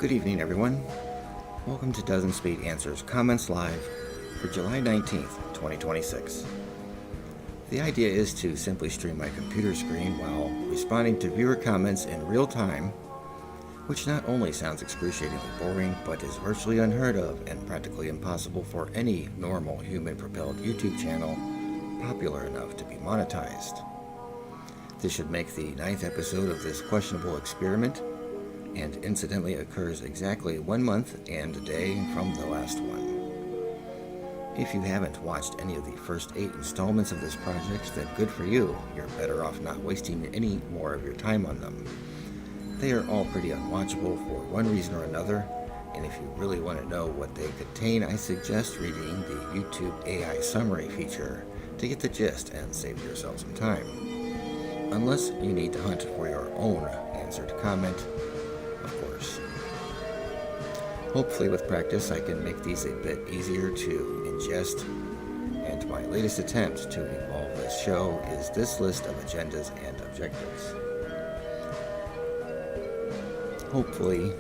Good evening, everyone. Welcome to Dozenspeed Answers Comments Live for July 19th, 2026. The idea is to simply stream my computer screen while responding to viewer comments in real time, which not only sounds excruciatingly boring, but is virtually unheard of and practically impossible for any normal human-propelled YouTube channel popular enough to be monetized. This should make the 9th episode of this questionable experiment, and incidentally occurs exactly 1 month and a day from the last one. If you haven't watched any of the first 8 installments of this project, then good for you. You're better off not wasting any more of your time on them. They are all pretty unwatchable for one reason or another, and if you really want to know what they contain, I suggest reading the YouTube AI summary feature to get the gist and save yourself some time. Unless you need to hunt for your own answered comment, of course. Hopefully with practice I can make these a bit easier to ingest, and my latest attempt to evolve this show is this list of agendas and objectives. Hopefully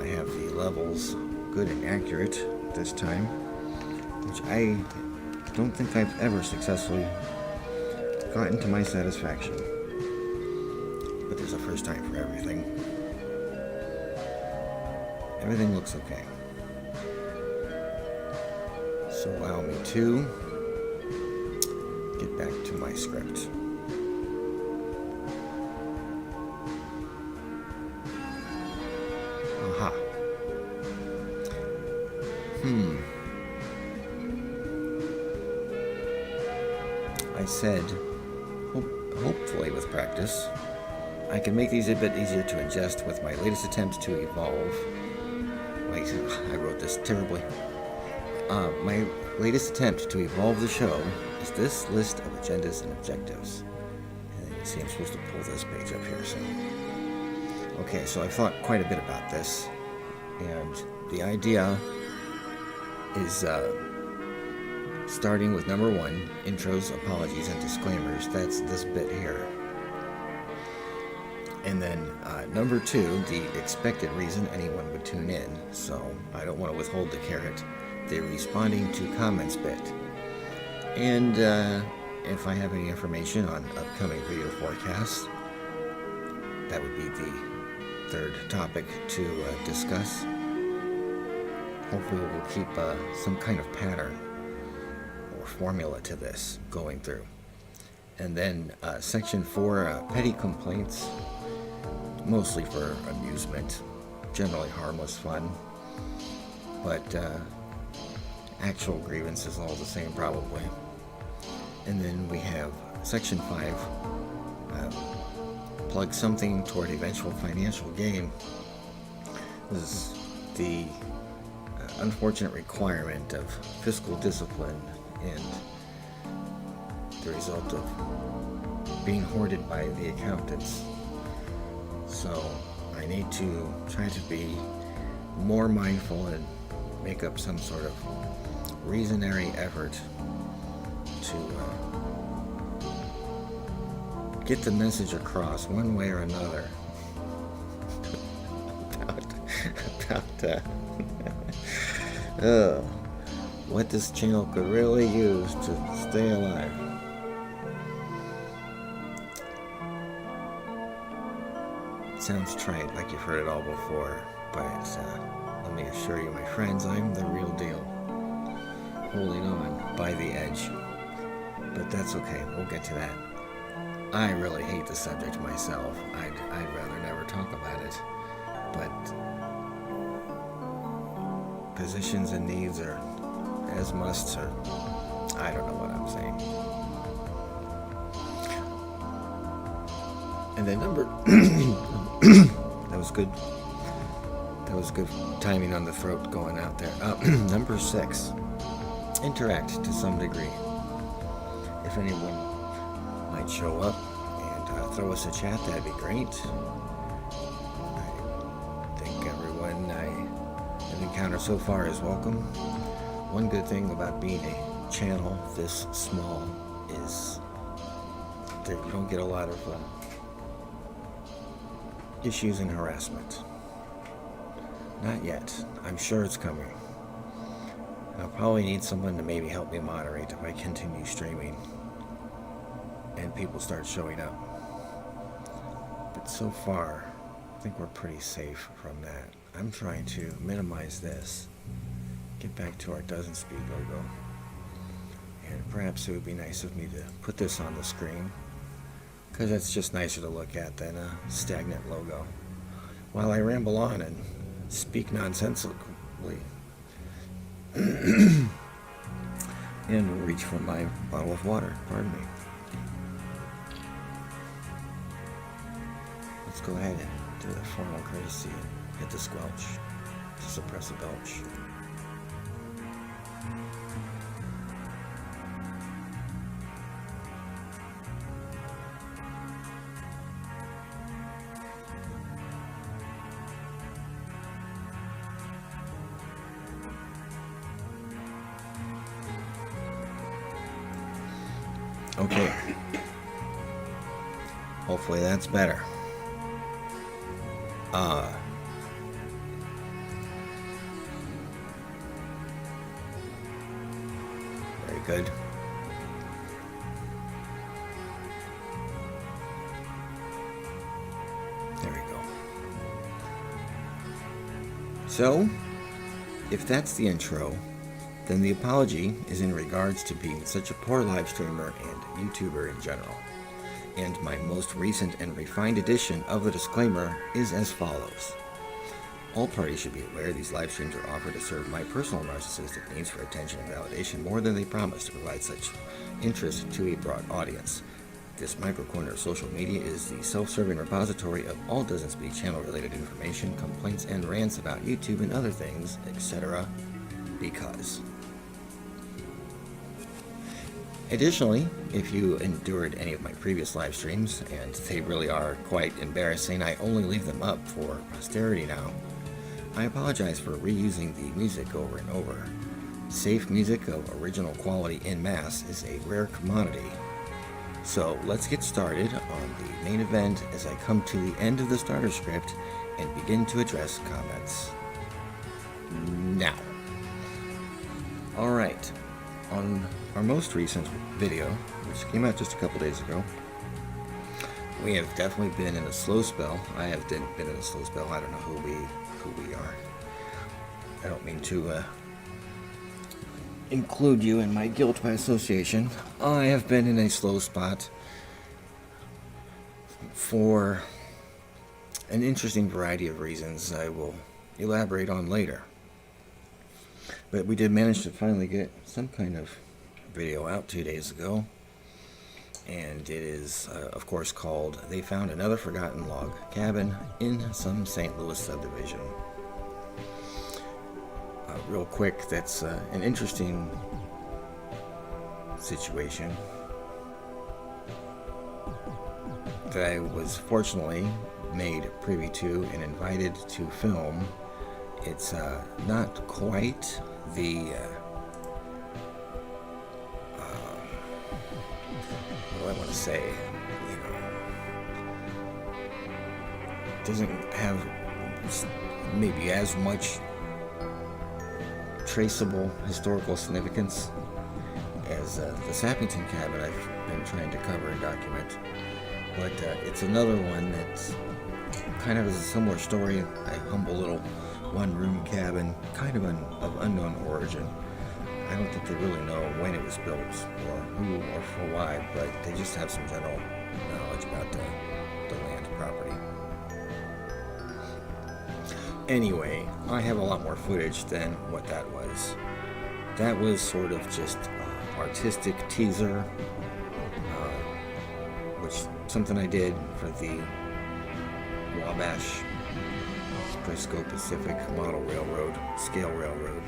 I have the levels good and accurate this time, which I don't think I've ever successfully gotten to my satisfaction. But there's a first time for everything. Everything looks okay. So allow me to get back to my script. Aha. I said, hopefully with practice, I can make these a bit easier to ingest with my latest attempt to evolve. Wait, I wrote this terribly. My latest attempt to evolve the show is this list of agendas and objectives. And you see I'm supposed to pull this page up here soon. Okay, so I've thought quite a bit about this, and the idea is starting with number 1, intros, apologies, and disclaimers. That's this bit here. And then number 2, the expected reason anyone would tune in. So I don't want to withhold the carrot. The responding to comments bit. And if I have any information on upcoming video forecasts, that would be the 3rd topic to discuss. Hopefully we'll keep some kind of pattern or formula to this going through. And then section 4, petty complaints. Mostly for amusement, generally harmless fun, but actual grievances all the same probably. And then we have section 5, plug something toward eventual financial gain. This is the unfortunate requirement of fiscal discipline and the result of being hoarded by the accountants. So I need to try to be more mindful and make up some sort of reasonary effort to get the message across one way or another about what this channel could really use to stay alive. Sounds trite, like you've heard it all before, but let me assure you, my friends, I'm the real deal. Holding on by the edge. But that's okay, we'll get to that. I really hate the subject myself. I'd rather never talk about it. But positions and needs are as musts, or I don't know what I'm saying. And then number that was good. That was good timing on the throat going out there. Number 6, interact to some degree. If anyone might show up and throw us a chat, that'd be great. I think everyone I have encountered so far is welcome. One good thing about being a channel this small is that you don't get a lot of issues and harassment. Not yet. I'm sure it's coming. I'll probably need someone to maybe help me moderate if I continue streaming and people start showing up. But so far, I think we're pretty safe from that. I'm trying to minimize this, get back to our Dozenspeed logo, and perhaps it would be nice of me to put this on the screen, because it's just nicer to look at than a stagnant logo. While I ramble on and speak nonsensically, and reach for my bottle of water, pardon me. Let's go ahead and do the formal courtesy and hit the squelch to suppress a belch. Okay. Hopefully that's better. Very good. There we go. So, if that's the intro, then the apology is in regards to being such a poor live streamer and YouTuber in general. And my most recent and refined edition of the disclaimer is as follows. All parties should be aware these live streams are offered to serve my personal narcissistic needs for attention and validation more than they promise to provide such interest to a broad audience. This micro-corner of social media is the self-serving repository of all Dozenspeed channel-related information, complaints, and rants about YouTube and other things, etc. because. Additionally, if you endured any of my previous live streams, and they really are quite embarrassing, I only leave them up for posterity now, I apologize for reusing the music over and over. Safe music of original quality en masse is a rare commodity. So let's get started on the main event as I come to the end of the starter script and begin to address comments. Now. Alright, on our most recent video, which came out just a couple days ago, we have definitely been in a slow spell. I have been in a slow spell. I don't know who we are. I don't mean to include you in my guilt by association. I have been in a slow spot for an interesting variety of reasons I will elaborate on later. But we did manage to finally get some kind of video out 2 days ago. And it is, of course, called They Found Another Forgotten Log Cabin in Some St. Louis Subdivision. Real quick, that's an interesting situation that I was fortunately made privy to and invited to film. It's not quite the what do I want to say? You know, doesn't have maybe as much traceable historical significance as the Sappington cabin I've been trying to cover and document. But it's another one that's kind of is a similar story. A humble little one-room cabin, kind of of unknown origin. I don't think they really know when it was built or who or for why, but they just have some general knowledge about the land property. Anyway, I have a lot more footage than what that was. That was sort of just artistic teaser, which something I did for the Wabash Frisco Pacific Model Railroad, Scale Railroad.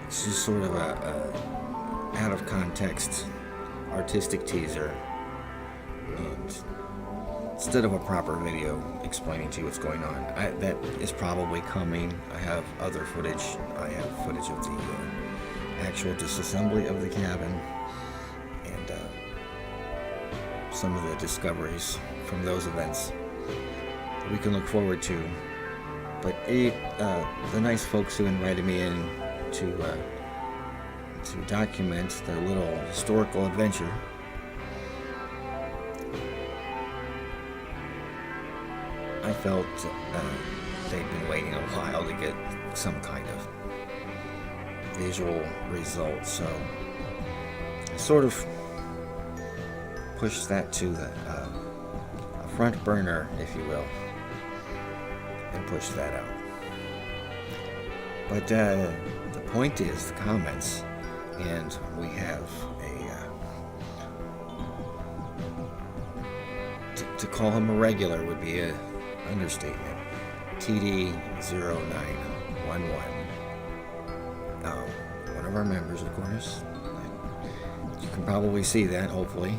It's just sort of a out of context artistic teaser, and instead of a proper video explaining to you what's going on. That is probably coming. I have other footage. I have footage of the actual disassembly of the cabin, and some of the discoveries from those events that we can look forward to. But the nice folks who invited me in to document their little historical adventure, I felt they'd been waiting a while to get some kind of visual result, so I sort of pushed that to the a front burner, if you will, and pushed that out. But the point is the comments, and we have to call him a regular would be an understatement. TD0911. One of our members, of course. You can probably see that, hopefully.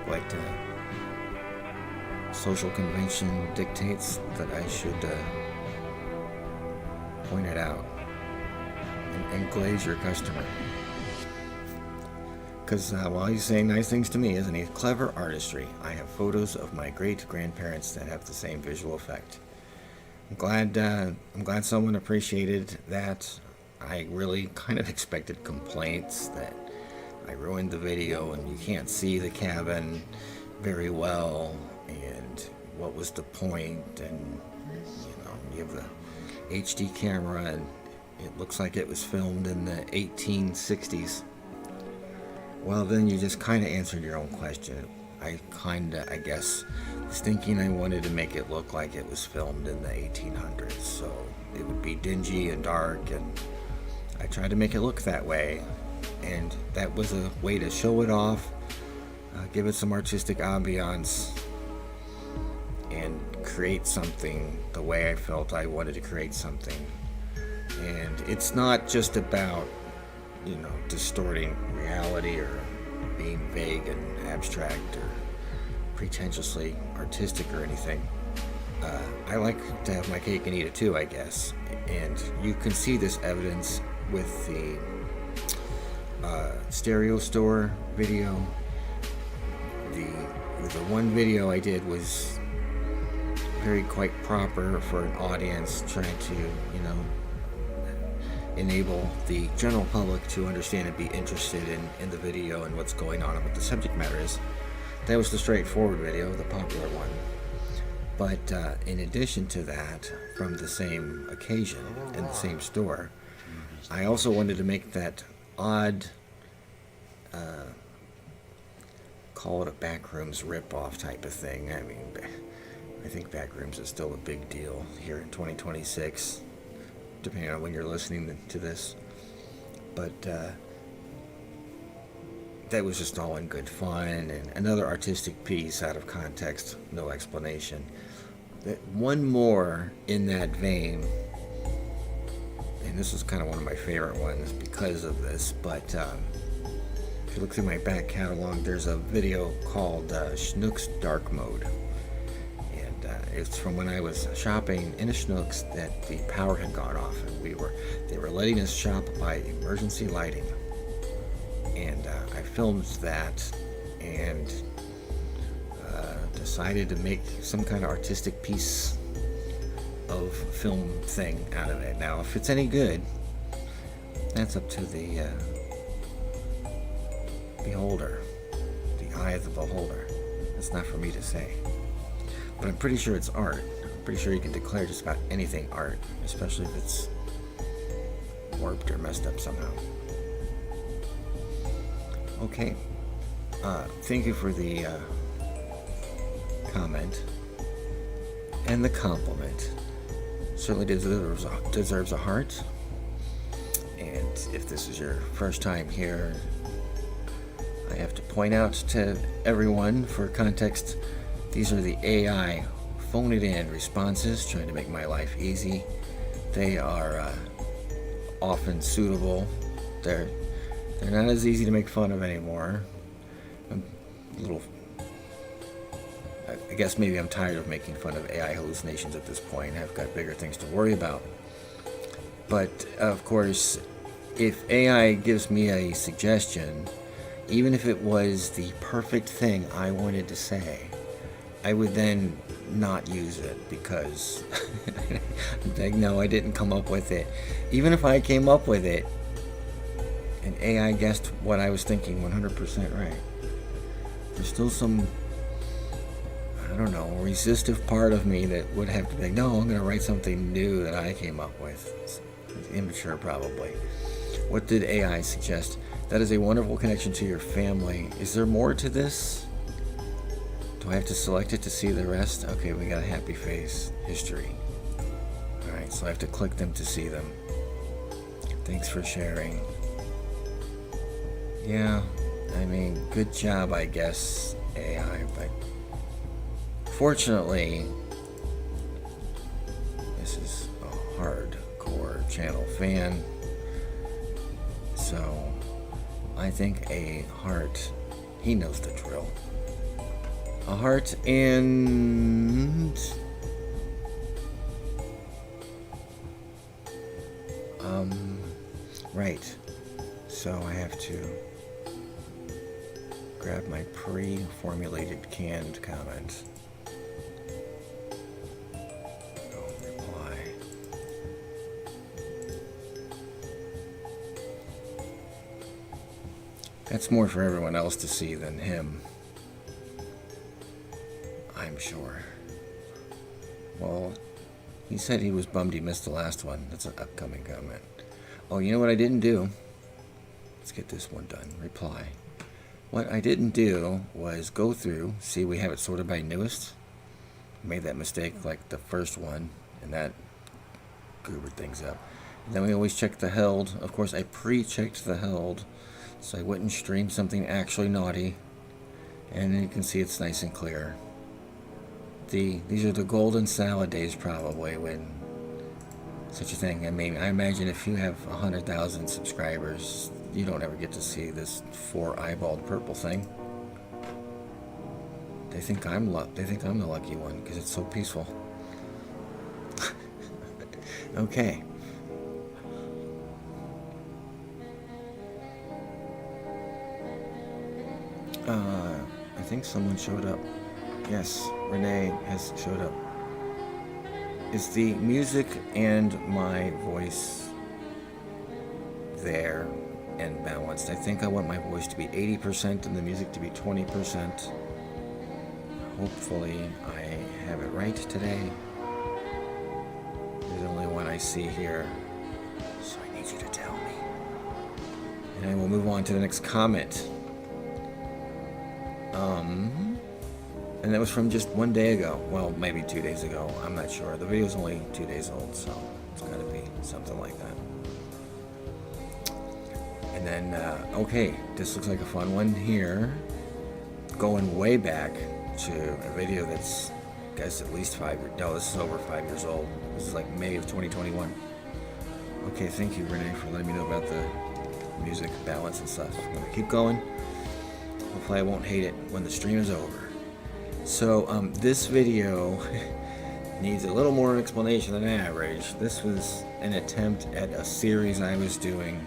But social convention dictates that I should point it out and glaze your customer. Because while he's saying nice things to me, isn't he? Clever artistry. I have photos of my great-grandparents that have the same visual effect. I'm glad someone appreciated that. I really kind of expected complaints that I ruined the video and you can't see the cabin very well, and what was the point, and you have the HD camera and it looks like it was filmed in the 1860s. Well, then you just kind of answered your own question. I guess, was thinking I wanted to make it look like it was filmed in the 1800s, so it would be dingy and dark, and I tried to make it look that way, and that was a way to show it off, give it some artistic ambiance, and create something the way I felt I wanted to create something. And it's not just about, distorting reality or being vague and abstract or pretentiously artistic or anything. I like to have my cake and eat it too, I guess. And you can see this evidence with the stereo store video. The one video I did was quite proper for an audience trying to, enable the general public to understand and be interested in the video and what's going on and what the subject matter is. That was the straightforward video, the popular one. But in addition to that, from the same occasion in the same store, I also wanted to make that odd, call it a Backrooms ripoff type of thing. I mean, I think Backrooms is still a big deal here in 2026. Depending on when you're listening to this, but that was just all in good fun, and another artistic piece out of context, no explanation. One more in that vein, and this was kind of one of my favorite ones because of this, but if you look through my back catalog, there's a video called Schnook's Dark Mode. It's from when I was shopping in a Schnucks that the power had gone off, and they were letting us shop by emergency lighting, and I filmed that and decided to make some kind of artistic piece of film thing out of it. Now, if it's any good, that's up to the beholder, the eye of the beholder. That's not for me to say. But I'm pretty sure it's art. I'm pretty sure you can declare just about anything art, especially if it's warped or messed up somehow. Okay. Thank you for the comment and the compliment. Certainly deserves a heart. And if this is your first time here, I have to point out to everyone, for context, these are the AI phone-it-in responses trying to make my life easy. They are often suitable. They're not as easy to make fun of anymore. I guess maybe I'm tired of making fun of AI hallucinations at this point. I've got bigger things to worry about. But of course, if AI gives me a suggestion, even if it was the perfect thing I wanted to say, I would then not use it because like, no, I didn't come up with it. Even if I came up with it and AI guessed what I was thinking 100% right, there's still some, I don't know, resistive part of me that would have to be like, no, I'm going to write something new that I came up with. It's immature, probably. What did AI suggest? That is a wonderful connection to your family. Is there more to this? Do I have to select it to see the rest? Okay, we got a happy face. History. Alright, so I have to click them to see them. Thanks for sharing. Yeah, I mean, good job, I guess, AI, but fortunately, this is a hardcore channel fan, so I think a heart, he knows the drill. A heart and right, so I have to grab my pre-formulated canned comment. Reply. That's more for everyone else to see than him, I'm sure. Well, he said he was bummed he missed the last one. That's an upcoming comment. Oh, you know what I didn't do? Let's get this one done. Reply. What I didn't do was go through, see we have it sorted by newest. Made that mistake like the first one, and that goobered things up. And then we always check the held. Of course, I pre-checked the held, so I wouldn't stream something actually naughty. And then you can see it's nice and clear. These are the golden salad days, probably, when such a thing. I mean, I imagine if you have 100,000 subscribers, you don't ever get to see this 4-eyeballed purple thing. They think I'm the lucky one because it's so peaceful. Okay. I think someone showed up. Yes, Renee has showed up. Is the music and my voice there and balanced? I think I want my voice to be 80% and the music to be 20%. Hopefully I have it right today. There's only one I see here, so I need you to tell me. And I will move on to the next comment. And that was from just one day ago. Well, maybe 2 days ago. I'm not sure. The video's only 2 days old, so it's got to be something like that. And then, okay, this looks like a fun one here. Going way back to a video that's, I guess, at least 5 years. No, this is over 5 years old. This is like May of 2021. Okay, thank you, Renee, for letting me know about the music balance and stuff. I'm going to keep going. Hopefully I won't hate it when the stream is over. So, this video needs a little more explanation than average. This was an attempt at a series I was doing.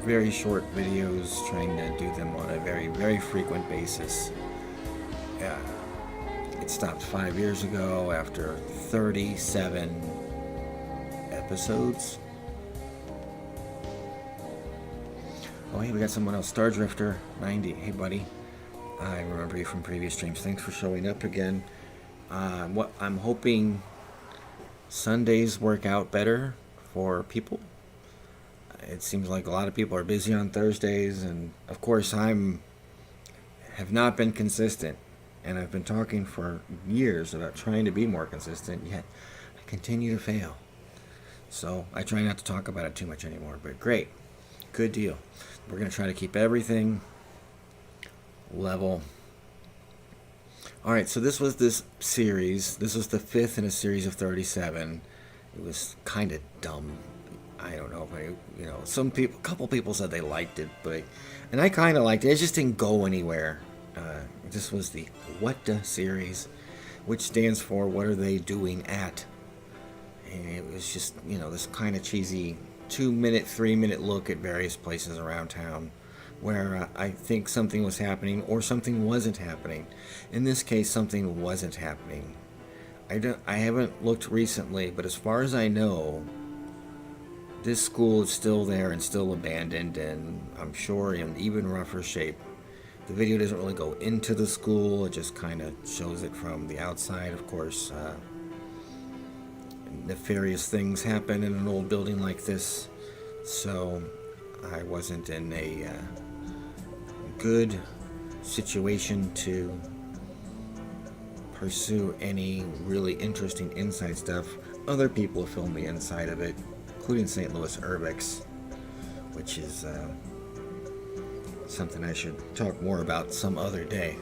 Very short videos, trying to do them on a very, very frequent basis. It stopped 5 years ago after 37 episodes. Oh, hey, we got someone else. Star Drifter 90. Hey, buddy. I remember you from previous streams. Thanks for showing up again. What I'm hoping Sundays work out better for people. It seems like a lot of people are busy on Thursdays, and of course have not been consistent, and I've been talking for years about trying to be more consistent, yet I continue to fail. So I try not to talk about it too much anymore, but great. Good deal. We're going to try to keep everything level. Alright, so this was this series. This was the 5th in a series of 37. It was kind of dumb. I don't know if a couple people said they liked it, and I kind of liked it. It just didn't go anywhere. This was the What Da series, which stands for What Are They Doing At? And it was just, this kind of cheesy 2-minute, 3-minute look at various places around town. where I think something was happening or something wasn't happening. In this case, something wasn't happening. I haven't looked recently, but as far as I know, this school is still there and still abandoned, and I'm sure in even rougher shape. The video doesn't really go into the school, it just kind of shows it from the outside. Of course, nefarious things happen in an old building like this, so I wasn't in a good situation to pursue any really interesting inside stuff. Other people filmed the inside of it, including St. Louis Urbex, which is something I should talk more about some other day.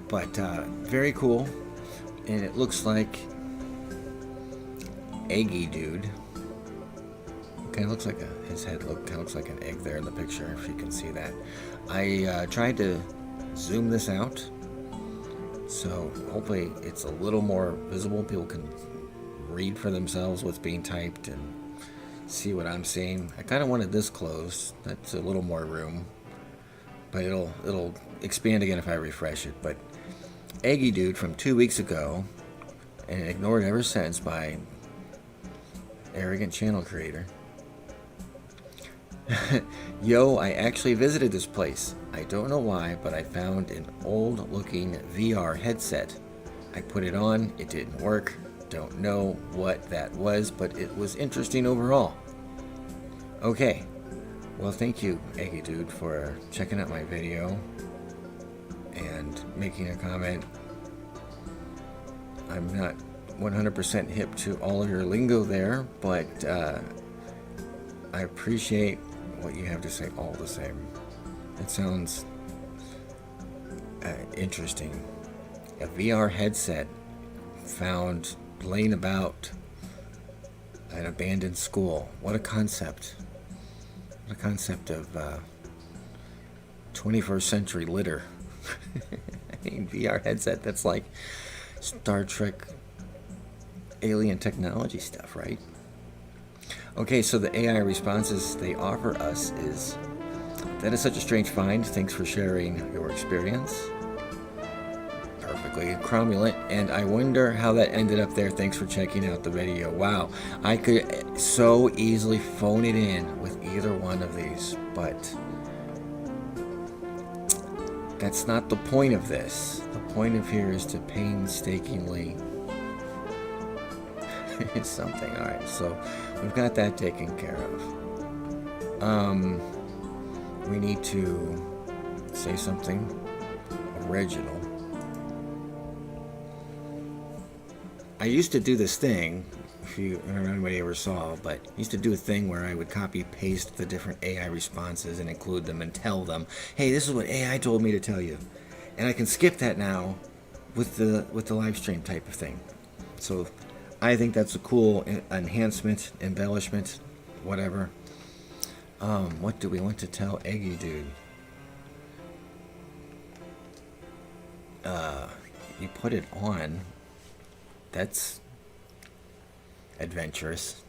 But very cool, and it looks like Eggy Dude. Okay, looks like his head kind of looks like an egg there in the picture, if you can see that. I tried to zoom this out, so hopefully it's a little more visible. People can read for themselves what's being typed and see what I'm seeing. I kind of wanted this closed. That's a little more room, but it'll expand again if I refresh it. But Eggy Dude from 2 weeks ago, and ignored ever since by arrogant channel creator. Yo, I actually visited this place. I don't know why, but I found an old looking VR headset. I put it on, it didn't work. Don't know what that was, but it was interesting overall. Okay, well, thank you, Eggy Dude, for checking out my video and making a comment. I'm not 100% hip to all of your lingo there, but I appreciate what you have to say all the same. It sounds interesting. A VR headset found laying about an abandoned school. What a concept. What a concept of 21st century litter. I mean, VR headset, that's like Star Trek alien technology stuff, right? Okay, so the AI responses they offer us is, that is such a strange find. Thanks for sharing your experience. Perfectly cromulent, and I wonder how that ended up there. Thanks for checking out the video. Wow, I could so easily phone it in with either one of these, but that's not the point of this. The point of here is to painstakingly something. All right, so we've got that taken care of. We need to say something original. I used to do this thing, if you, I don't know if anybody ever saw, but I used to do a thing where I would copy paste the different AI responses and include them and tell them, hey, this is what AI told me to tell you. And I can skip that now with the live stream type of thing. So I think that's a cool enhancement, embellishment, whatever. What do we want to tell Eggy Dude? You put it on. That's adventurous.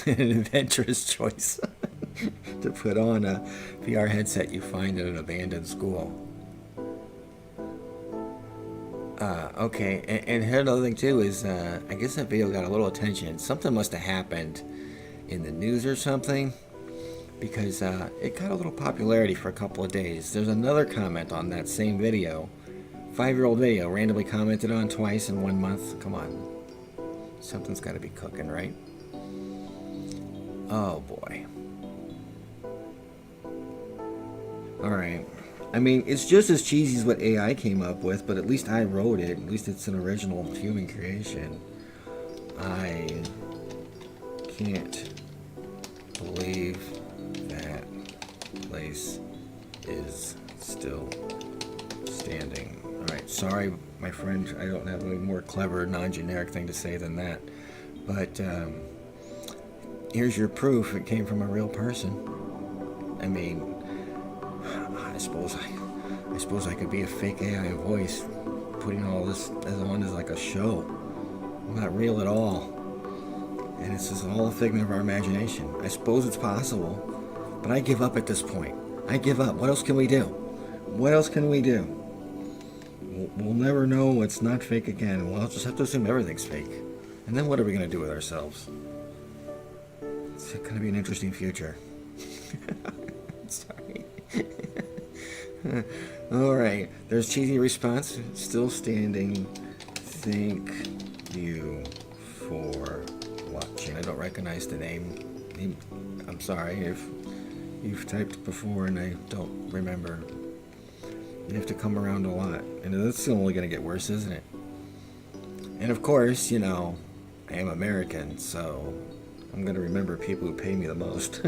An adventurous choice to put on a VR headset you find at an abandoned school. Okay, and another thing too is, I guess that video got a little attention. Something must have happened in the news or something, because it got a little popularity for a couple of days. There's another comment on that same video, 5-year-old video, randomly commented on twice in 1 month. Come on, something's got to be cooking, right? Oh boy. All right. I mean, it's just as cheesy as what AI came up with, but at least I wrote it. At least it's an original human creation. I can't believe that place is still standing. All right, sorry, my friend. I don't have a more clever, non-generic thing to say than that. But here's your proof. It came from a real person. I mean, I suppose I could be a fake AI voice, putting all this on as like a show. I'm not real at all, and it's just all a figment of our imagination. I suppose it's possible, but I give up at this point. I give up. What else can we do? What else can we do? We'll never know it's not fake again. We'll just have to assume everything's fake. And then what are we going to do with ourselves? It's going to be an interesting future. Sorry. Alright, there's cheesy response. Still standing. Thank you for watching. I don't recognize the name. I'm sorry if you've typed before and I don't remember. You have to come around a lot. And that's only going to get worse, isn't it? And of course, you know, I am American, so I'm going to remember people who pay me the most.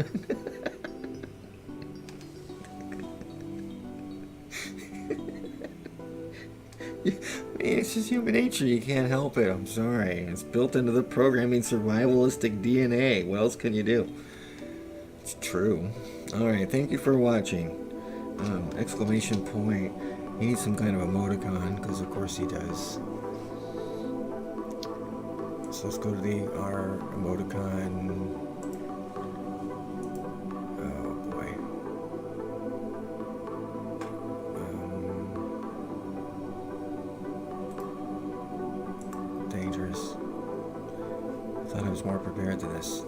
It's just human nature. You can't help it. I'm sorry. It's built into the programming survivalistic DNA. What else can you do? It's true. Alright, thank you for watching. Exclamation point. He needs some kind of emoticon, because of course he does. So let's go to our emoticon. Oh boy. Dangerous. I thought I was more prepared to this.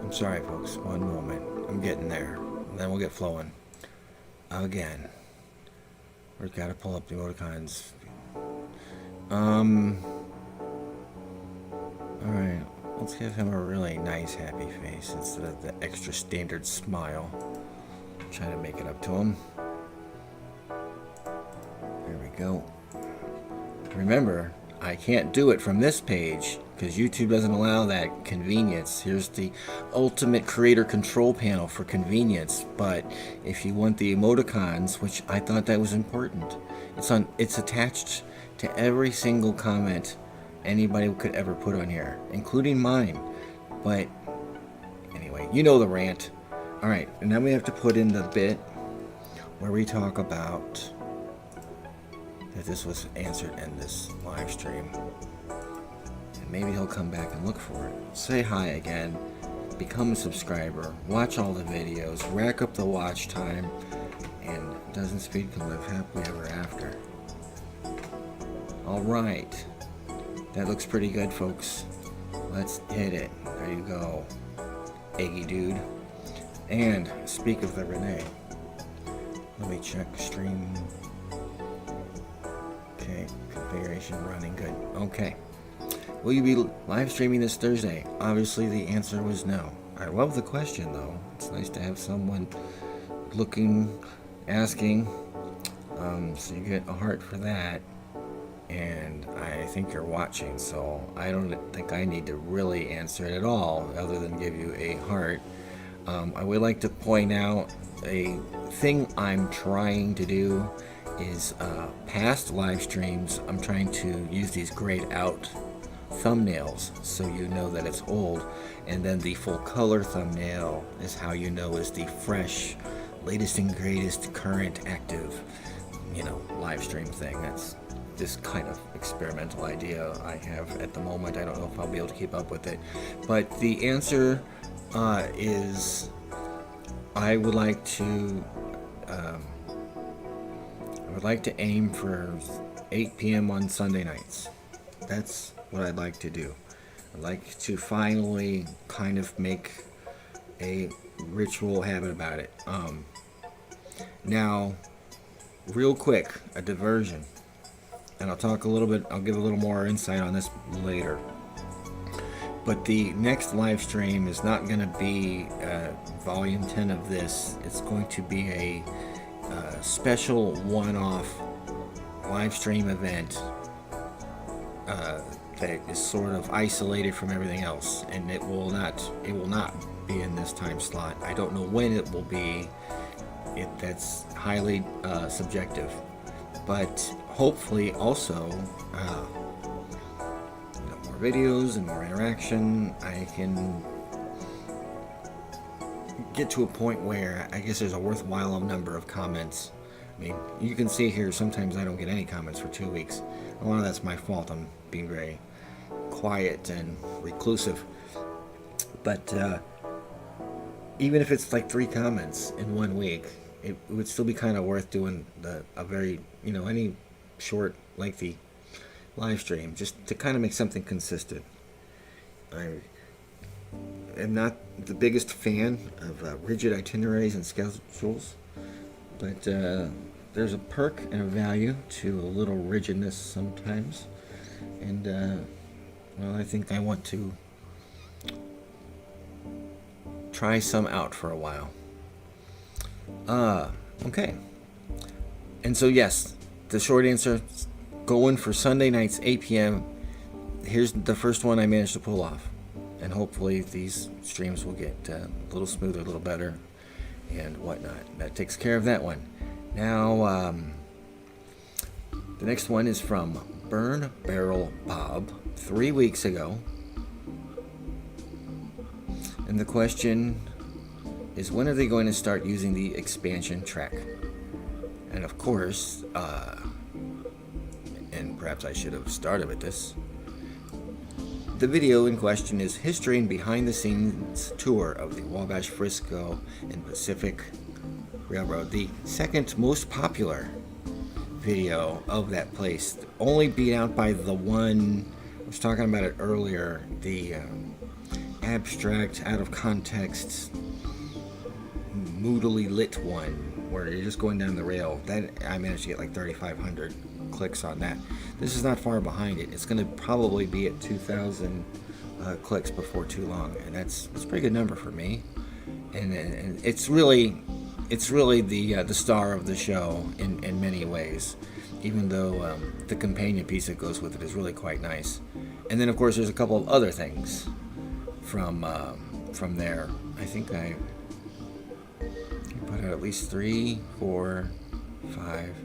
I'm sorry, folks. One moment. I'm getting there. And then we'll get flowing. Again. We've got to pull up the emoticons. Alright. Let's give him a really nice, happy face instead of the extra standard smile. Try to make it up to him. There we go. Remember, I can't do it from this page because YouTube doesn't allow that convenience. Here's the ultimate creator control panel for convenience. But if you want the emoticons, which I thought that was important, it's attached to every single comment anybody could ever put on here, including mine. But anyway, you know the rant. Alright, and now we have to put in the bit where we talk about that this was answered in this live stream. And maybe he'll come back and look for it. Say hi again, become a subscriber, watch all the videos, rack up the watch time, and Dozenspeed can live happily ever after. Alright, that looks pretty good, folks. Let's hit it. There you go, Eggy dude. And speak of the Renee, let me check stream. Okay, configuration running good. Okay, will you be live streaming this Thursday? Obviously the answer was no. I love the question though. It's nice to have someone looking, asking. So you get a heart for that. And I think you're watching, so I don't think I need to really answer it at all other than give you a heart. I would like to point out a thing I'm trying to do is past live streams, I'm trying to use these grayed out thumbnails so you know that it's old, and then the full color thumbnail is how you know is the fresh, latest and greatest, current, active, you know, live stream thing. That's this kind of experimental idea I have at the moment. I don't know if I'll be able to keep up with it, but the answer is I would like to aim for 8 p.m. on Sunday nights. That's what I'd like to do. I'd like to finally kind of make a ritual habit about it. Now, real quick, a diversion, and I'll talk a little bit, I'll give a little more insight on this later. But the next live stream is not going to be volume 10 of this. It's going to be a special one-off live stream event that is sort of isolated from everything else, and it will not be in this time slot. I don't know when it will be. That's highly subjective, but hopefully also more videos and more interaction. I can get to a point where I guess there's a worthwhile number of comments. I mean, you can see here sometimes I don't get any comments for 2 weeks. A lot of that's my fault. I'm being very quiet and reclusive. But even if it's like 3 comments in 1 week, it would still be kind of worth doing a very, any short, lengthy live stream just to kind of make something consistent. I am not the biggest fan of rigid itineraries and schedules, but there's a perk and a value to a little rigidness sometimes. And, well, I think I want to try some out for a while. Okay. And so, yes, the short answer, going for Sunday nights, 8 p.m. Here's the first one I managed to pull off. And hopefully these streams will get a little smoother, a little better, and whatnot. That takes care of that one. Now, the next one is from Burn Barrel Bob, 3 weeks ago. And the question is, when are they going to start using the expansion track? And of course, and perhaps I should have started with this, the video in question is history and behind-the-scenes tour of the Wabash, Frisco, and Pacific Railroad, the second most popular video of that place, only beat out by the one, I was talking about it earlier, the abstract, out of context, moodily lit one, where you're just going down the rail. That I managed to get like 3,500 clicks on that. This is not far behind it. It's going to probably be at 2,000 clicks before too long, and that's a pretty good number for me. And it's really the star of the show in many ways, even though the companion piece that goes with it is really quite nice. And then of course there's a couple of other things from there. I think I put out at least 3, 4, 5.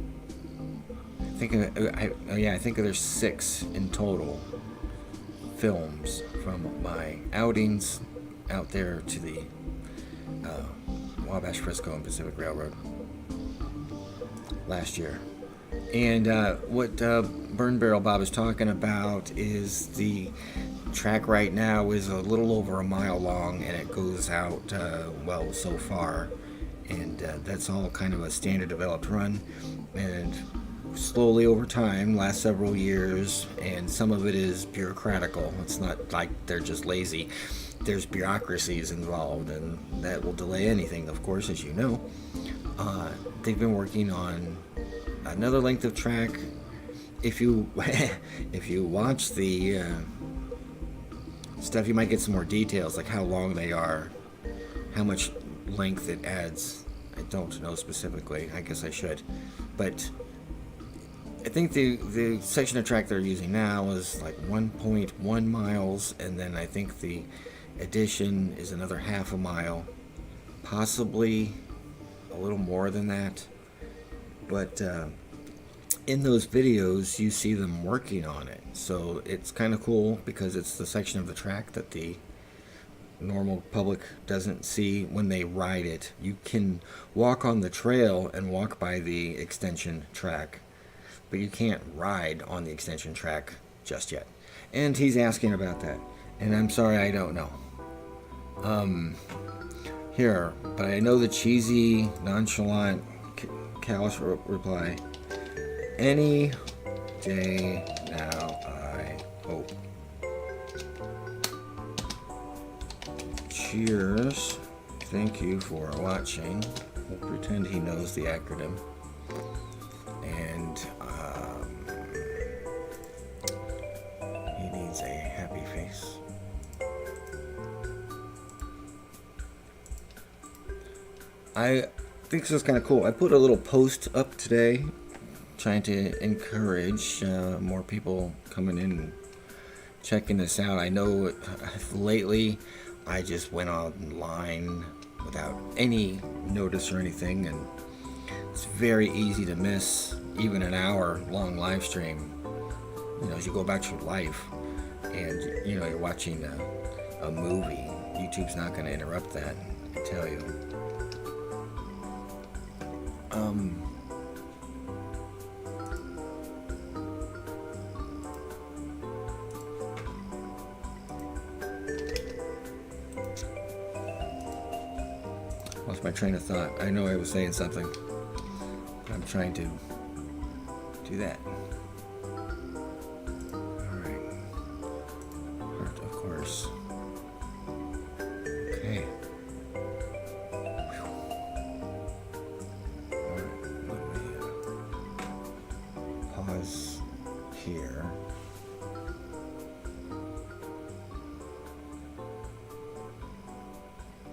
I think there's 6 in total films from my outings out there to the Wabash, Frisco, and Pacific Railroad last year. And what Burn Barrel Bob is talking about is the track right now is a little over a mile long, and it goes out, so far. And that's all kind of a standard developed run. And slowly over time, last several years, and some of it is bureaucratical. It's not like they're just lazy. There's bureaucracies involved, and that will delay anything, of course, as you know. They've been working on another length of track. If you watch the stuff, you might get some more details, like how long they are, how much length it adds. I don't know specifically. I guess I should. But I think the section of track they're using now is like 1.1 miles, and then I think the addition is another half a mile, possibly a little more than that. But in those videos, you see them working on it. So it's kind of cool because it's the section of the track that the normal public doesn't see when they ride it. You can walk on the trail and walk by the extension track, but you can't ride on the extension track just yet. And he's asking about that, and I'm sorry, I don't know. Here, but I know the cheesy, nonchalant, callous reply. Any day now, I hope. Cheers. Thank you for watching. We'll pretend he knows the acronym. And he needs a happy face. I think this is kind of cool. I put a little post up today trying to encourage more people coming in and checking this out. I know lately I just went online without any notice or anything, and it's very easy to miss even an hour-long live stream. As you go about your life and you're watching a movie, YouTube's not going to interrupt that, I tell you. lost my train of thought. I know I was saying something. I'm trying to do that. Alright. Heart, of course. Okay. Alright, let me pause here.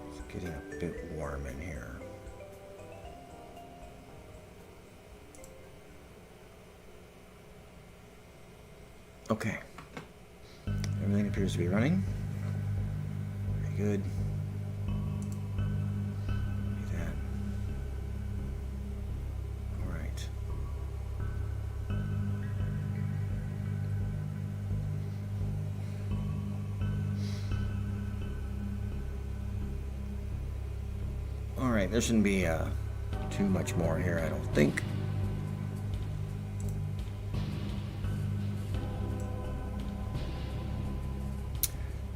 It's getting a bit warm in here. Okay. Everything appears to be running. Very good. Like that. All right. All right, there shouldn't be too much more here, I don't think.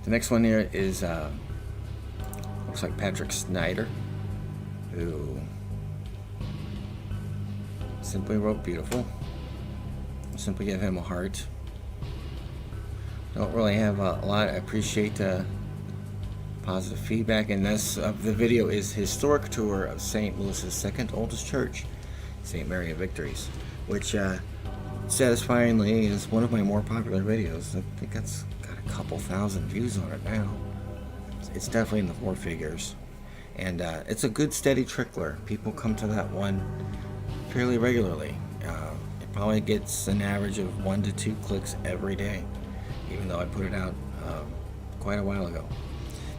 The next one here is, looks like Patrick Snyder, who simply wrote beautiful. Simply give him a heart. Don't really have a lot. I appreciate positive feedback, and this the video is Historic Tour of St. Louis's second oldest church, St. Mary of Victories, which satisfyingly is one of my more popular videos. I think that's got a couple thousand views on it now. It's definitely in the 4 figures, and it's a good steady trickler. People come to that one fairly regularly. It probably gets an average of 1 to 2 clicks every day, even though I put it out quite a while ago.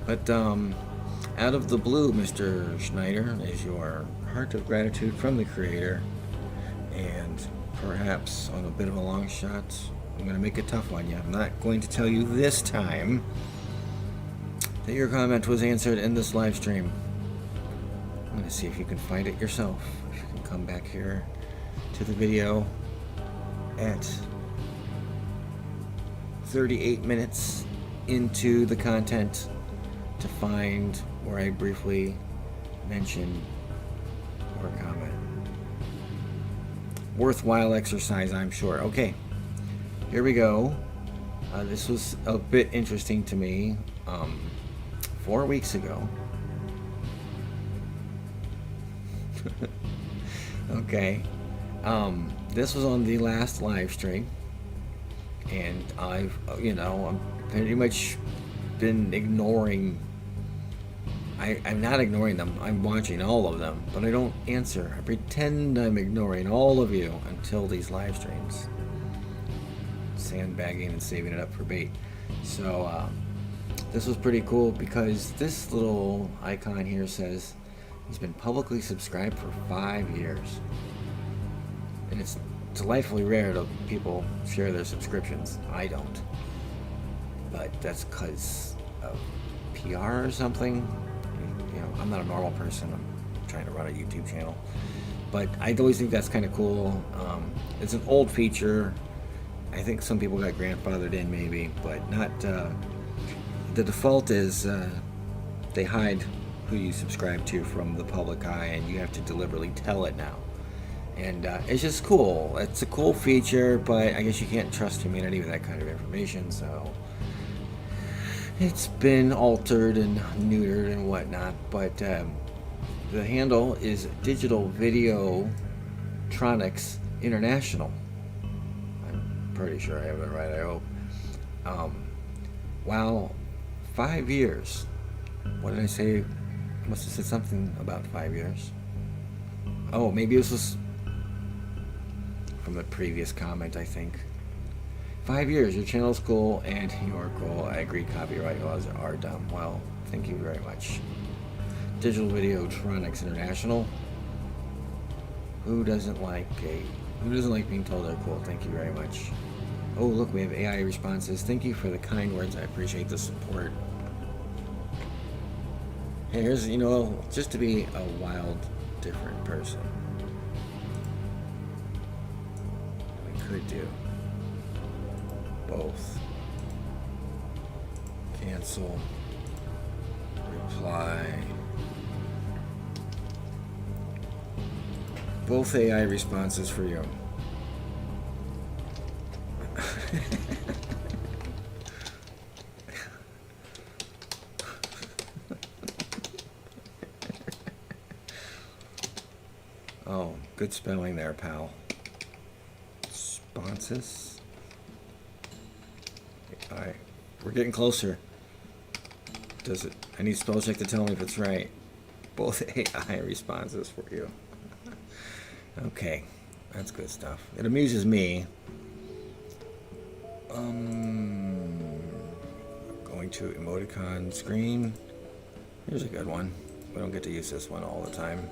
But out of the blue, Mr. Schneider, is your heart of gratitude from the Creator, and perhaps on a bit of a long shot, I'm going to make it tough on you. I'm not going to tell you this time that your comment was answered in this live stream. I'm going to see if you can find it yourself. If you can come back here to the video at 38 minutes into the content to find where I briefly mention or comment. Worthwhile exercise, I'm sure. Okay, here we go. This was a bit interesting to me. 4 weeks ago. Okay. This was on the last live stream, and I've, I'm pretty much been ignoring. I'm not ignoring them. I'm watching all of them, but I don't answer. I pretend I'm ignoring all of you until these live streams. Sandbagging and saving it up for bait. So this was pretty cool because this little icon here says he's been publicly subscribed for 5 years. And it's delightfully rare that people share their subscriptions. I don't. But that's because of PR or something. I'm not a normal person. I'm trying to run a YouTube channel. But I always think that's kind of cool. It's an old feature. I think some people got grandfathered in maybe, but not. The default is they hide who you subscribe to from the public eye, and you have to deliberately tell it now. And it's just cool. It's a cool feature, but I guess you can't trust humanity with that kind of information, so it's been altered and neutered and whatnot. But the handle is Digital Videotronics International. I'm pretty sure I have it right, I hope. Wow, 5 years. What did I say? I must have said something about 5 years. Oh, maybe this was from the previous comment, I think. 5 years, your channel's cool and you're cool. I agree, copyright laws are dumb. Well, thank you very much. Digital Videotronics International. Who doesn't like being told they're cool? Thank you very much. Oh, look, we have AI responses. Thank you for the kind words. I appreciate the support. Hey, here's, just to be a wild, different person. We could do both. Cancel, reply, Both AI responses for you. Oh, good spelling there, pal. Responses. Alright, we're getting closer. Does it? I need spell check to tell me if it's right. Both AI responses for you. Okay, that's good stuff. It amuses me. Going to emoticon screen. Here's a good one. We don't get to use this one all the time.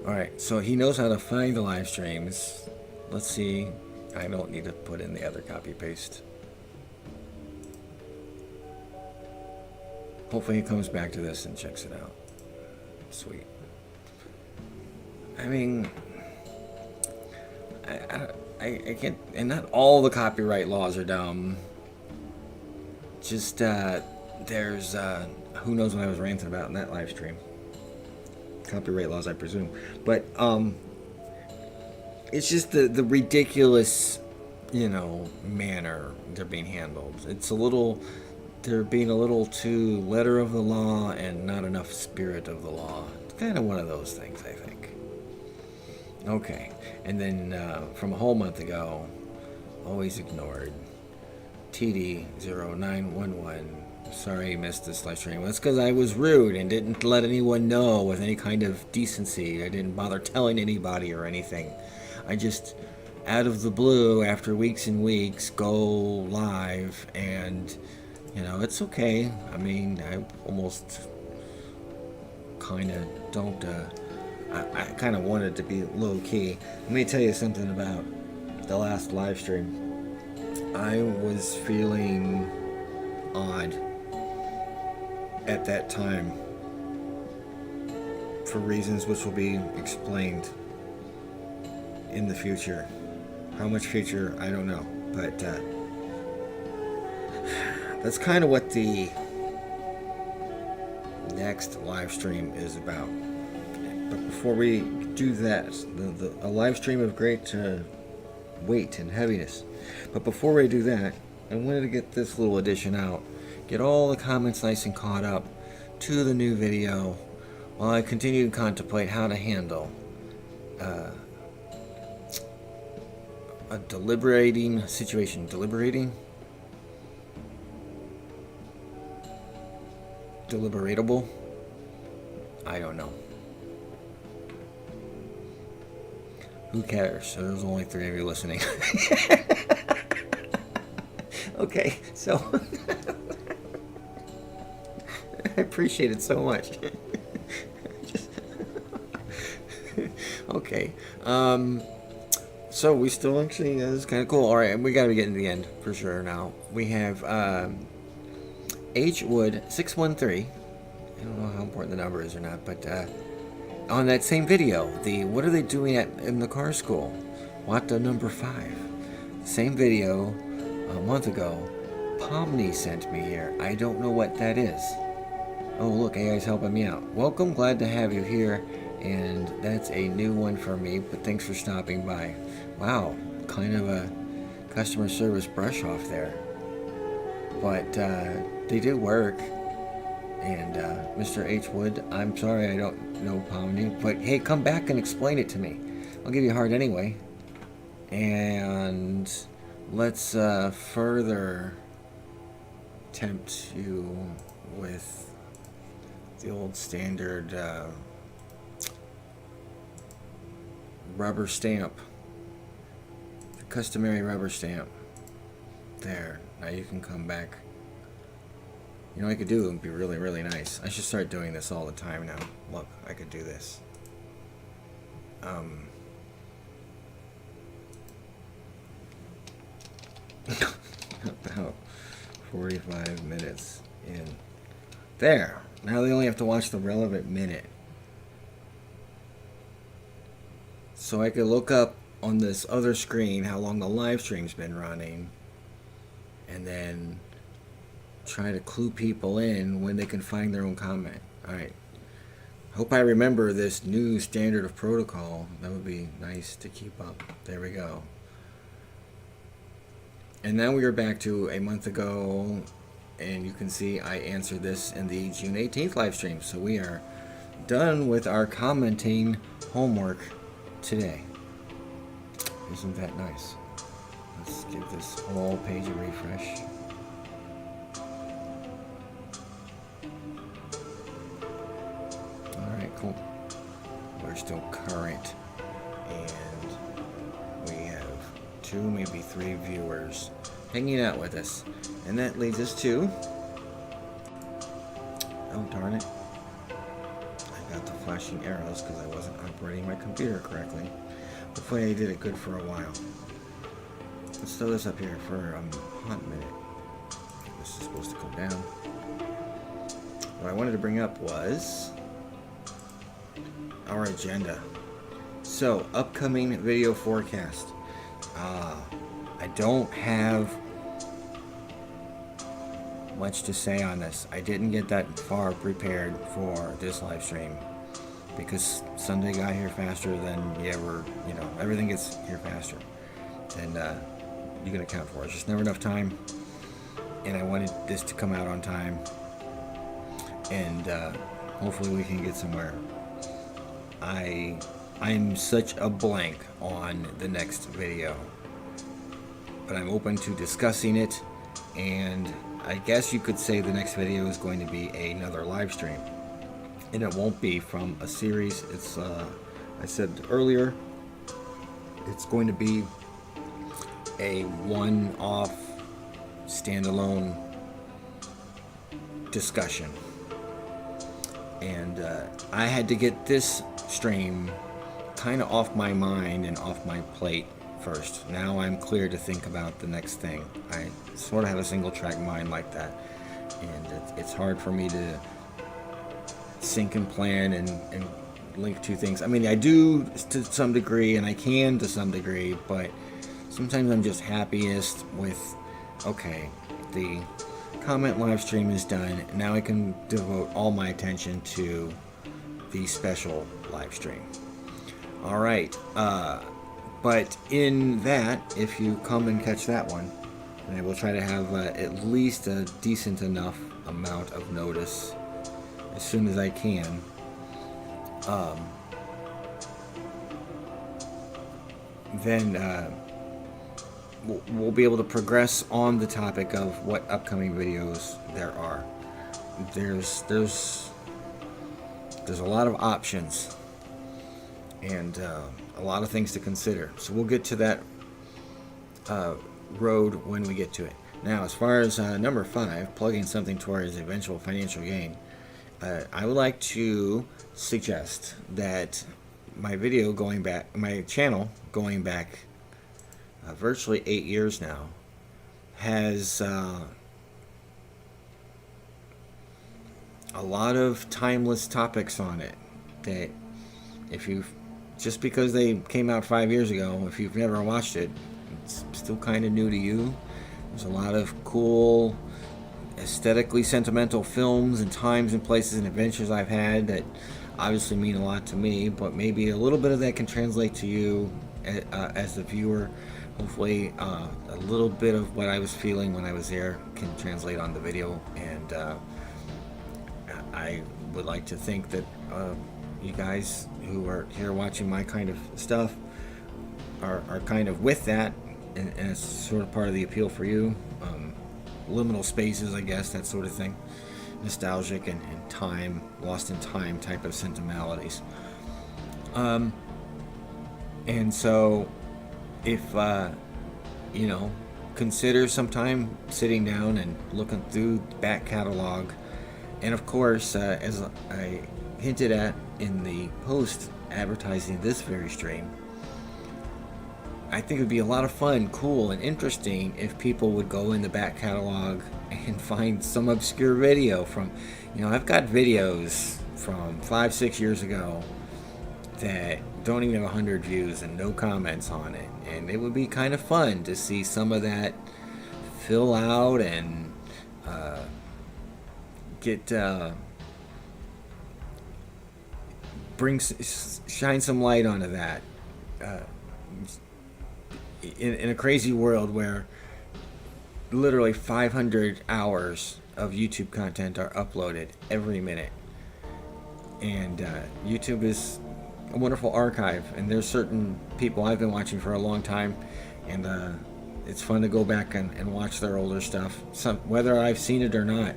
Alright, so he knows how to find the live streams. Let's see. I don't need to put in the other copy paste. Hopefully he comes back to this and checks it out. Sweet. I mean, I can't, and not all the copyright laws are dumb. Just, there's, who knows what I was ranting about in that live stream. Copyright laws, I presume. But, it's just the ridiculous, you know, manner they're being handled. It's a little, they're being a little too letter of the law and not enough spirit of the law. It's kind of one of those things, I think. Okay, and then from a whole month ago, always ignored. TD0911. Sorry you missed this live stream. That's because I was rude and didn't let anyone know with any kind of decency. I didn't bother telling anybody or anything. I just, out of the blue, after weeks and weeks, go live, and, you know, it's okay. I mean, I almost kind of don't, I kind of wanted to be low-key. Let me tell you something about the last live stream. I was feeling odd at that time for reasons which will be explained in the future. How much future, I don't know, but that's kind of what the next live stream is about. But before we do that, a live stream of great weight and heaviness. But before we do that, I wanted to get this little addition out, get all the comments nice and caught up to the new video while I continue to contemplate how to handle a deliberating situation. Deliberatable? I don't know. Who cares? There's only 3 of you listening. Okay, so I appreciate it so much. Okay. So we still actually, this is kind of cool. All right, we got to be getting to the end for sure now. We have H Wood 613. I don't know how important the number is or not, but on that same video, what are they doing in the car school? Wata number 5. Same video a month ago. Pomni sent me here. I don't know what that is. Oh, look, AI's helping me out. Welcome, glad to have you here. And that's a new one for me, but thanks for stopping by. Wow, kind of a customer service brush off there. But they did work. And Mr. H. Wood, I'm sorry I don't know Pomni, but hey, come back and explain it to me. I'll give you a heart anyway. And let's further tempt you with the old standard rubber stamp. The customary rubber stamp. There. Now you can come back. You know what I could do? It would be really, really nice. I should start doing this all the time now. Look, I could do this. About 45 minutes in. There. Now they only have to watch the relevant minute. So I could look up on this other screen how long the live stream's been running, and then try to clue people in when they can find their own comment. Alright. Hope I remember this new standard of protocol. That would be nice to keep up. There we go. And now we are back to a month ago, and you can see I answered this in the June 18th live stream. So we are done with our commenting homework today. Isn't that nice? Let's give this whole page a refresh. Alright, cool. We're still current, and we have 2, maybe 3 viewers hanging out with us. And that leads us to... oh, darn it. I got the flashing arrows because I wasn't operating my computer correctly. Hopefully I did it good for a while. Let's throw this up here for a hot minute. Okay, this is supposed to go down. What I wanted to bring up was our agenda. So, upcoming video forecast. I don't have much to say on this. I didn't get that far prepared for this live stream because Sunday got here faster than everything gets here faster than you can account for. It's just never enough time, and I wanted this to come out on time, and hopefully we can get somewhere. I'm such a blank on the next video, but I'm open to discussing it, and I guess you could say the next video is going to be another live stream, and it won't be from a series. It's I said earlier, it's going to be a one-off standalone discussion, and I had to get this stream kind of off my mind and off my plate first. Now I'm clear to think about the next thing. I sort of have a single track mind like that, and it's hard for me to sync and plan and link two things. I mean, I do to some degree, and I can to some degree, but sometimes I'm just happiest with, okay, the comment live stream is done, now I can devote all my attention to the special live stream. Alright, but in that, if you come and catch that one, and I will try to have at least a decent enough amount of notice as soon as I can. Then we'll be able to progress on the topic of what upcoming videos there are. There's a lot of options and a lot of things to consider. So we'll get to that road when we get to it. Now, as far as number 5, plugging something towards eventual financial gain, I would like to suggest that my channel going back virtually 8 years now has a lot of timeless topics on it that just because they came out 5 years ago, if you've never watched it, it's still kind of new to you. There's a lot of cool, aesthetically sentimental films and times and places and adventures I've had that obviously mean a lot to me, but maybe a little bit of that can translate to you as the viewer. Hopefully a little bit of what I was feeling when I was there can translate on the video, and I would like to think that you guys who are here watching my kind of stuff are kind of with that, and it's sort of part of the appeal for you. Liminal spaces, I guess, that sort of thing. Nostalgic and time, lost in time type of sentimentalities. And so if consider some time sitting down and looking through the back catalog, and of course, as I hinted at in the post advertising this very stream, I think it would be a lot of fun, cool, and interesting if people would go in the back catalog and find some obscure video from, I've got videos from 5-6 years ago that don't even have 100 views and no comments on it, and it would be kind of fun to see some of that fill out and get shine some light onto that. In a crazy world where literally 500 hours of YouTube content are uploaded every minute, and YouTube is a wonderful archive, and there's certain people I've been watching for a long time, and it's fun to go back and watch their older stuff, whether I've seen it or not.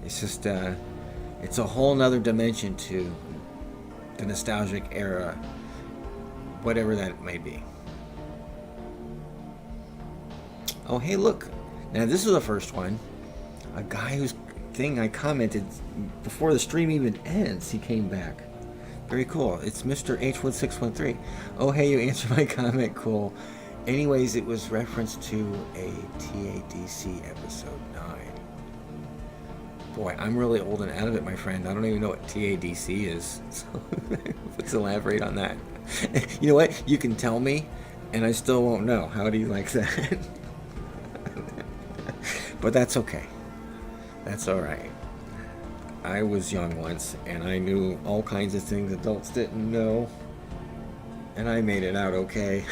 It's just it's a whole nother dimension to the nostalgic era, whatever that may be. Oh, hey, look. Now, this is the first one. A guy whose thing I commented before the stream even ends, he came back. Very cool. It's Mr. H1613. Oh, hey, you answered my comment. Cool. Anyways, it was reference to a TADC episode 9. Boy, I'm really old and out of it, my friend. I don't even know what TADC is. So let's elaborate on that. You know what? You can tell me, and I still won't know. How do you like that? But that's okay. That's all right. I was young once, and I knew all kinds of things adults didn't know, and I made it out okay.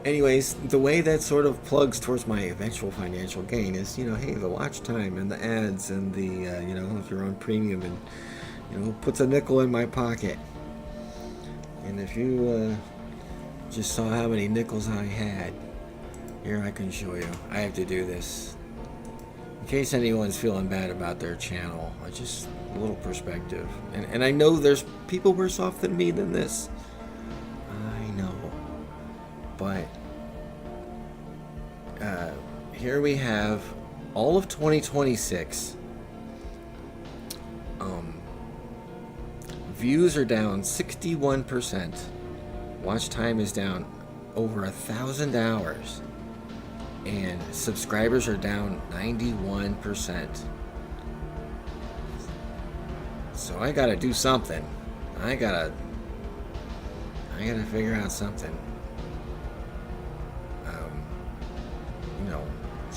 Anyways, the way that sort of plugs towards my eventual financial gain is, hey, the watch time and the ads and the, if you're on premium, and, puts a nickel in my pocket. And if you just saw how many nickels I had, here I can show you. I have to do this. In case anyone's feeling bad about their channel, just a little perspective. And I know there's people worse off than me than this. I know. But here we have all of 2026. Views are down 61%. Watch time is down over 1,000 hours. And subscribers are down 91%. So I gotta do something. I gotta figure out something.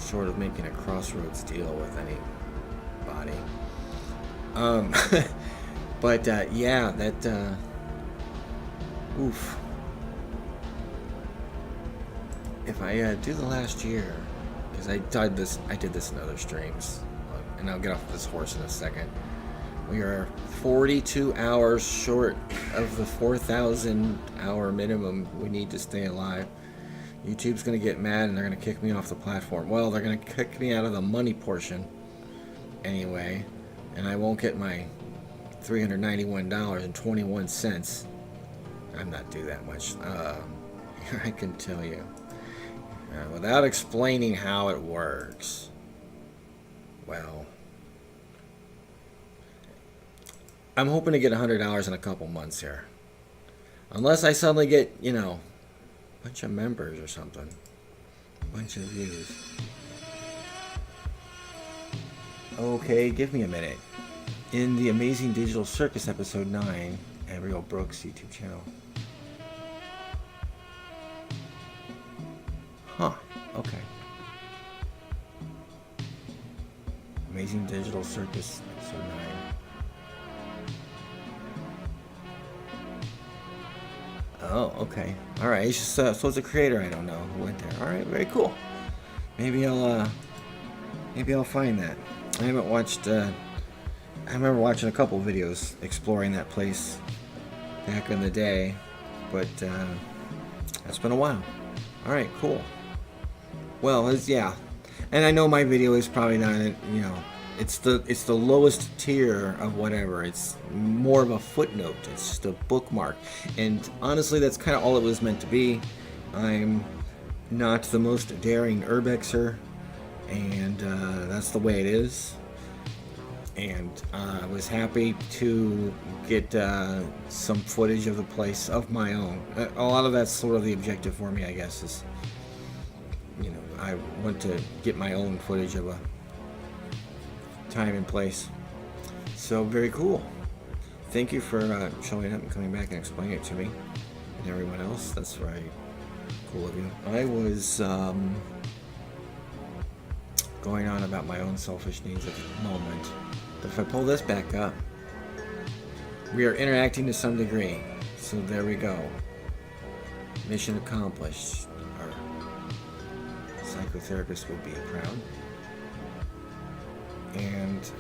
Short of making a crossroads deal with anybody. But yeah, that oof. If I do the last year, because I did this in other streams, and I'll get off this horse in a second. We are 42 hours short of the 4,000 hour minimum we need to stay alive. YouTube's going to get mad and they're going to kick me off the platform. Well, they're going to kick me out of the money portion anyway, and I won't get my $391.21. I'm not due that much. I can tell you. Without explaining how it works. Well, I'm hoping to get $100 in a couple months here. Unless I suddenly get, a bunch of members or something. A bunch of views. Okay, give me a minute. In the Amazing Digital Circus episode 9, Ariel Brooks' YouTube channel. Huh, okay. Amazing Digital Circus episode 9. Oh, okay. Alright, it's just, so it's a creator I don't know who went there. Alright, very cool. Maybe I'll find that. I haven't watched, I remember watching a couple videos exploring that place back in the day, but, that's been a while. Alright, cool. Well, yeah. And I know my video is probably not, it's the lowest tier of whatever. It's more of a footnote. It's just a bookmark. And honestly, that's kind of all it was meant to be. I'm not the most daring urbexer, and that's the way it is. And I was happy to get some footage of the place of my own. A lot of that's sort of the objective for me, I guess, is, I want to get my own footage of a time and place. So very cool. Thank you for showing up and coming back and explaining it to me and everyone else. That's very cool of you. I was going on about my own selfish needs at the moment. But if I pull this back up, we are interacting to some degree. So there we go. Mission accomplished. Our psychotherapist would be proud. And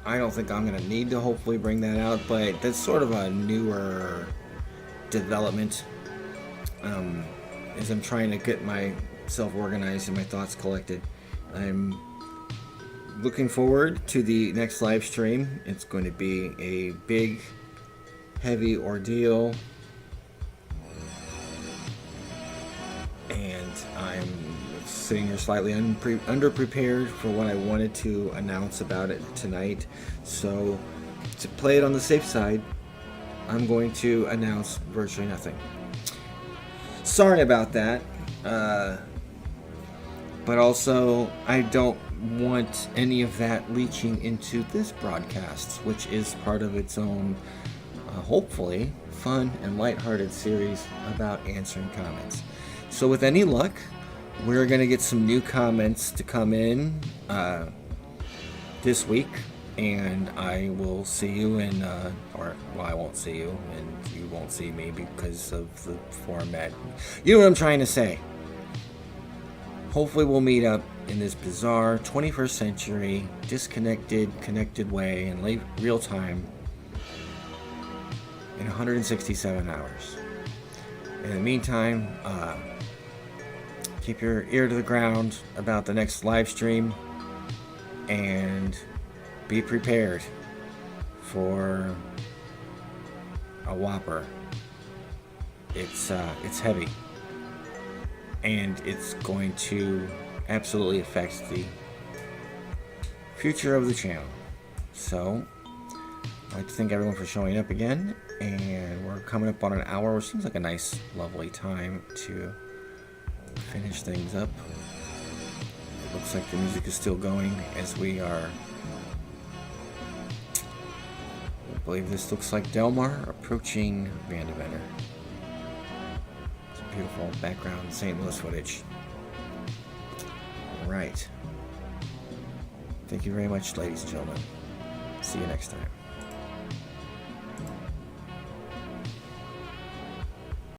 I don't think I'm going to need to hopefully bring that out, but that's sort of a newer development as I'm trying to get myself organized and my thoughts collected. I'm looking forward to the next live stream. It's going to be a big, heavy ordeal, and I'm sitting here slightly underprepared for what I wanted to announce about it tonight. So to play it on the safe side, I'm going to announce virtually nothing. Sorry about that, but also I don't want any of that leaching into this broadcast, which is part of its own, hopefully, fun and lighthearted series about answering comments. So with any luck, we're going to get some new comments to come in this week, and I will see you in, I won't see you, and you won't see me because of the format. You know what I'm trying to say. Hopefully we'll meet up in this bizarre 21st century, disconnected, connected way in real time in 167 hours. In the meantime, keep your ear to the ground about the next live stream and be prepared for a whopper. It's heavy, and it's going to absolutely affect the future of the channel. So I'd like to thank everyone for showing up again, and we're coming up on an hour, which seems like a nice, lovely time to finish things up. It looks like the music is still going as we are. I believe this looks like Delmar approaching Vandeventer. It's a beautiful background St. Louis footage. Alright. Thank you very much, ladies and gentlemen. See you next time.